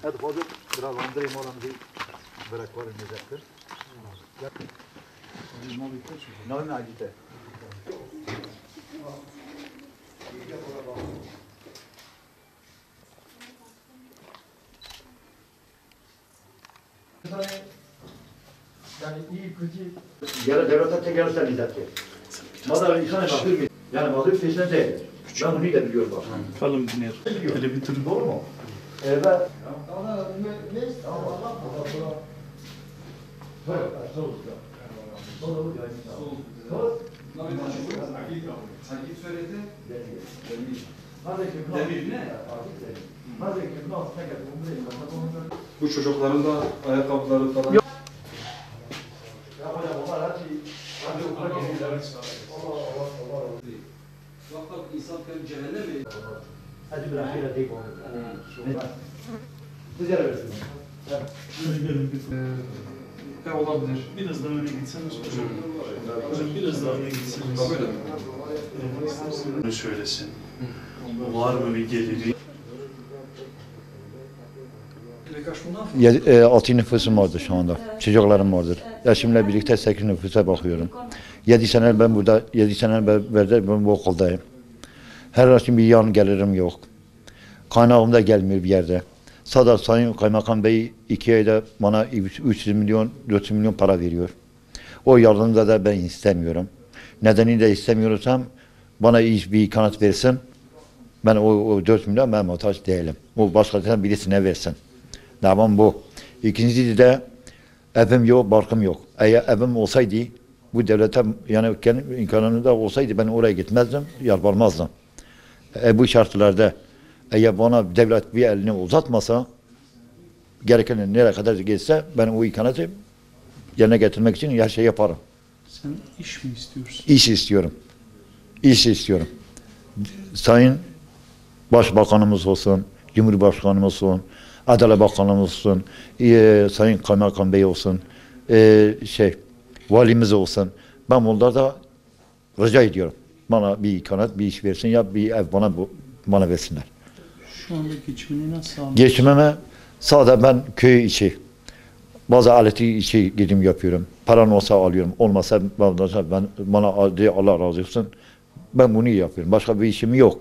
هذا فاضل برا لاندري مالا مزي برا كوار المذكر نوع عجيبة yani iyi kötü yarı devlete tek yarı sen izletti. Madem insan mağdur mu? Yani mağdur peşine değil. Ben bunu da biliyorum bak. Kalın dinler. Hele bir tür. Doğru mu? Evet. Ama ne işte? Allah Allah. Bu çocukların da ayakkabıları falan. İnsan kendi cehennem mi? Hadi bir ahire deyip onu. Güzel versin. Olabilir. Biraz daha öne gitseniz hocam. Hocam biraz daha öne gitseniz. Böyle mi? Bunu söylesin. Var mı bir geliri? 6 nüfusum vardır şu anda. Çocuklarım vardır. Eşimle birlikte 8 nüfusa bakıyorum. 7 sene ben burada, 7 sene ben bu okuldayım. Her akşam bir yan gelirim yok. Kaynağım da gelmiyor bir yerde. Sadece Sayın Kaymakam Bey 2 ayda bana 300 milyon, 400 milyon para veriyor. O yardımda da ben istemiyorum. Nedeni de istemiyorsam bana bir kanat versin. Ben o 4 milyon ben muhtaç değilim. O başkasına birisine versin. Davam bu. İkincisi de evim yok, barkım yok. Eğer evim olsaydı, bu devlete yani kendi imkanında olsaydı ben oraya gitmezdim, yalvarmazdım. Bu şartlarda eğer bana devlet bir elini uzatmasa, gereken nereye kadar geçse ben o imkanatı yerine getirmek için her şeyi yaparım. Sen iş mi istiyorsun? İş istiyorum. İş istiyorum. Sayın Başbakanımız olsun, Cumhurbaşkanımız olsun, Adalet Bakanımız olsun, Sayın Kaymakam Bey olsun, valimiz olsun. Ben onlarda rica ediyorum. Bana bir kanat, bir iş versin ya bir ev bana versinler. Şu anda geçimini nasıl sağlıyorsun? Geçimime sadece ben köy içi, bazı aleti içi gidim yapıyorum. Paran olsa alıyorum, olmasa bana Allah razı olsun. Ben bunu yapıyorum. Başka bir işim yok.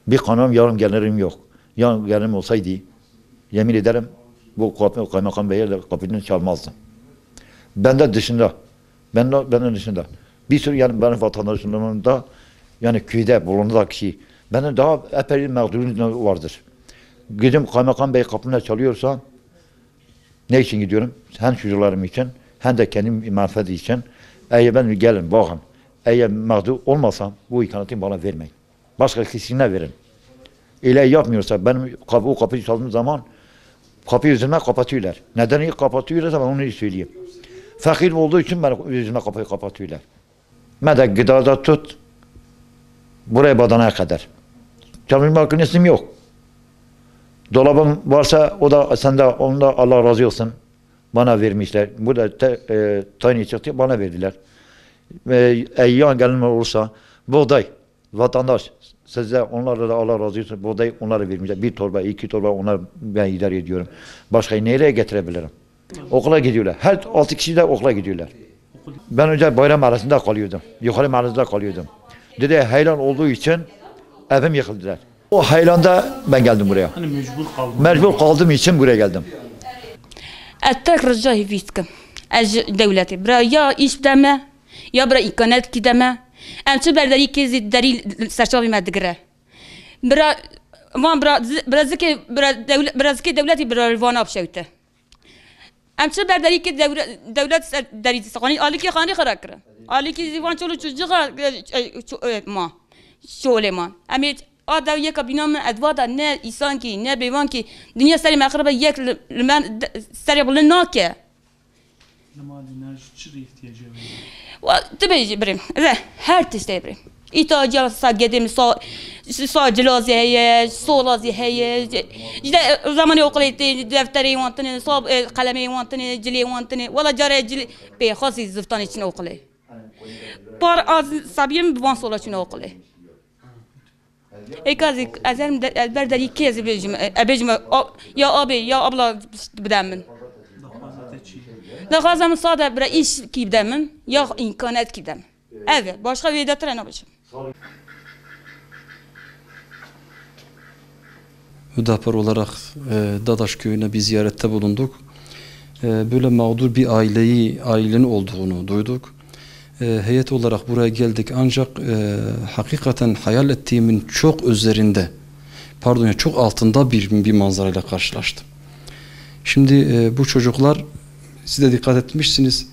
Bir kanım yarım gelirim yok. Yarım gelirim olsaydı yemin ederim bu Kaymakam Bey'e de kapını çalmazdım. Benden dışında, benden dışında bir sürü yani benim vatandaşlarımın da yani köyde bulunacak kişi benim daha epey mağdurum vardır. Gidim Kaymakam Bey kapına çalıyorsa ne için gidiyorum? Hem çocuklarım için hem de kendim menfaati için. Eğer ben gelin bakın. Eğer mağdur olmasam bu ikanatı bana vermeyin. Başka kişisine verin. Öyle yapmıyorsa benim o kapıyı çaldığım zaman kapıyı yüzüme kapatıyorlar. Neden kapatıyorlarsa ben onu söyleyeyim. Fakir olduğu için ben yüzüme kapıyı kapatıyorlar. Ben de gıdada tut buraya badana kadar. Çalışma makinesim yok. Dolabım varsa o da sende onda Allah razı olsun. Bana vermişler. Burada tayin çıktı bana verdiler. Eyyan gelme olursa buğday vatandaş size onlara da Allah razı olsun buğday onlara vermişler. 1 torba 2 torba onlar ben idare ediyorum. Başka nereye getirebilirim? Okula gidiyorlar. Her 6 kişi de okula gidiyorlar. Ben önce Bayram Mahallesi'nde kalıyordum. Yukarı Mahallesi'nde kalıyordum. Dedi heyelan olduğu için evim yıkıldılar. O heylanda ben geldim buraya. Hani mecbur kaldın. Mecbur kaldığım için buraya geldim. Ettek rıcayı fiskim. Ez devleti. Bra ya iş deme ya bra ikanet ki deme. Emçi berderi kezi deri serçavi medigre. Bra van brazike devleti bra rivana apşevte. Emçi berderi ki devlet deri sakani ali ki khani kharakre. Ali ki zivan çolu çocuğa ma. Şöyle ma. Amet آدم یک بینام ادواد نه ایسان کی نه بیوان کی دنیا سری مغرب یک لمن سری بلند ناکه. Normal enerji ihtiyacı var. و تبیجی بریم هر تشتی بریم. ایتاجا ساگدیم سا جلازی هیه سولازی هیه جدا زمانی اوقلیتی دفتری وانتنی صاب قلمی وانتنی جلی وانتنی ولا جاره جلی به خاصی زفتانی چن اوقلی. بار از سبیم بوان سولا چن اوقلی. Kazi azem elber deri kezi bejim. Ebejim ya abi ya abla bidemin. Dağazam sade bira iş ki bidemin ya imkanet ki bidemin. Evet başka bir de trene başım. Hüdapar olarak Dadaş köyüne bir ziyarette bulunduk. Böyle mağdur bir ailenin olduğunu duyduk. Heyet olarak buraya geldik ancak hakikaten hayal ettiğimin çok üzerinde, pardon çok altında bir manzarayla karşılaştım. Şimdi bu çocuklar, siz de dikkat etmişsiniz,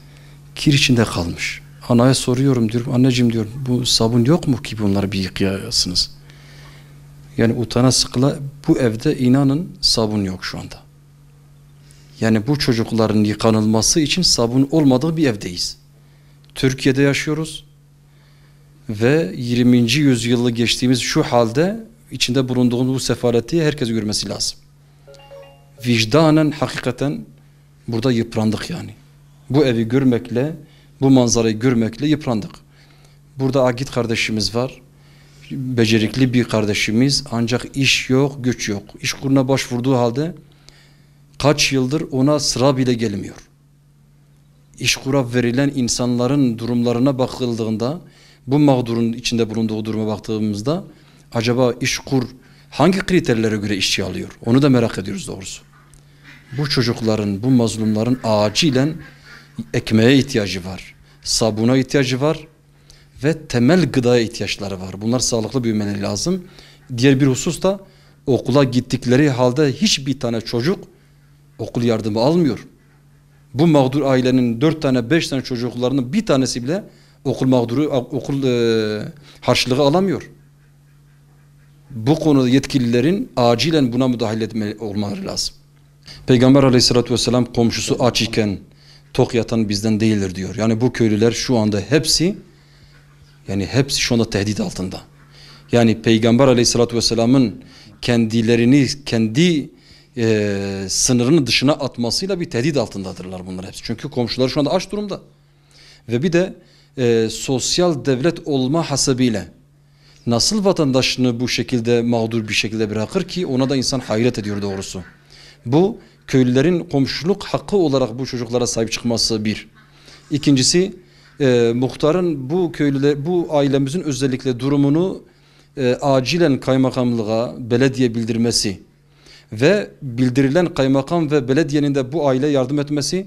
kir içinde kalmış. Anaya soruyorum, diyorum anneciğim diyorum, bu sabun yok mu ki bunları bir yıkayasınız? Yani utana sıkıla bu evde inanın sabun yok şu anda. Yani bu çocukların yıkanılması için sabun olmadığı bir evdeyiz. Türkiye'de yaşıyoruz ve 20. yüzyılı geçtiğimiz şu halde içinde bulunduğumuz bu sefaleti herkes görmesi lazım. Vicdanen hakikaten burada yıprandık yani. Bu evi görmekle, bu manzarayı görmekle yıprandık. Burada Agit kardeşimiz var. Becerikli bir kardeşimiz ancak iş yok, güç yok. İşkuruna başvurduğu halde kaç yıldır ona sıra bile gelmiyor. İşkura verilen insanların durumlarına bakıldığında, bu mağdurun içinde bulunduğu duruma baktığımızda acaba İşkur hangi kriterlere göre işçi alıyor? Onu da merak ediyoruz doğrusu. Bu çocukların, bu mazlumların acilen ekmeğe ihtiyacı var. Sabuna ihtiyacı var ve temel gıdaya ihtiyaçları var. Bunlar sağlıklı büyümeleri lazım. Diğer bir husus da okula gittikleri halde hiçbir tane çocuk okul yardımı almıyor. Bu mağdur ailenin 4 tane 5 tane çocuklarının bir tanesi bile okul harçlığı alamıyor. Bu konuda yetkililerin acilen buna müdahale olmaları lazım. Peygamber aleyhissalatü vesselam komşusu aç iken tok yatan bizden değildir diyor. Yani bu köylüler şu anda hepsi şu anda tehdit altında. Yani Peygamber aleyhissalatü vesselamın kendilerini kendi sınırının dışına atmasıyla bir tehdit altındadırlar bunlar hepsi. Çünkü komşular şu anda aç durumda. Ve bir de sosyal devlet olma hasebiyle nasıl vatandaşını bu şekilde mağdur bir şekilde bırakır ki ona da insan hayret ediyor doğrusu. Bu köylülerin komşuluk hakkı olarak bu çocuklara sahip çıkması bir. İkincisi muhtarın bu ailemizin özellikle durumunu acilen kaymakamlığa, belediye bildirmesi ve bildirilen kaymakam ve belediyenin de bu aile yardım etmesi,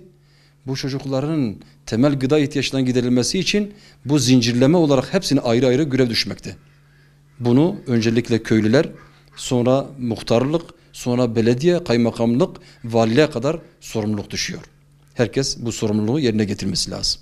bu çocukların temel gıda ihtiyaçlarının giderilmesi için bu zincirleme olarak hepsine ayrı ayrı görev düşmekte. Bunu öncelikle köylüler, sonra muhtarlık, sonra belediye, kaymakamlık, valiliğe kadar sorumluluk düşüyor. Herkes bu sorumluluğu yerine getirmesi lazım.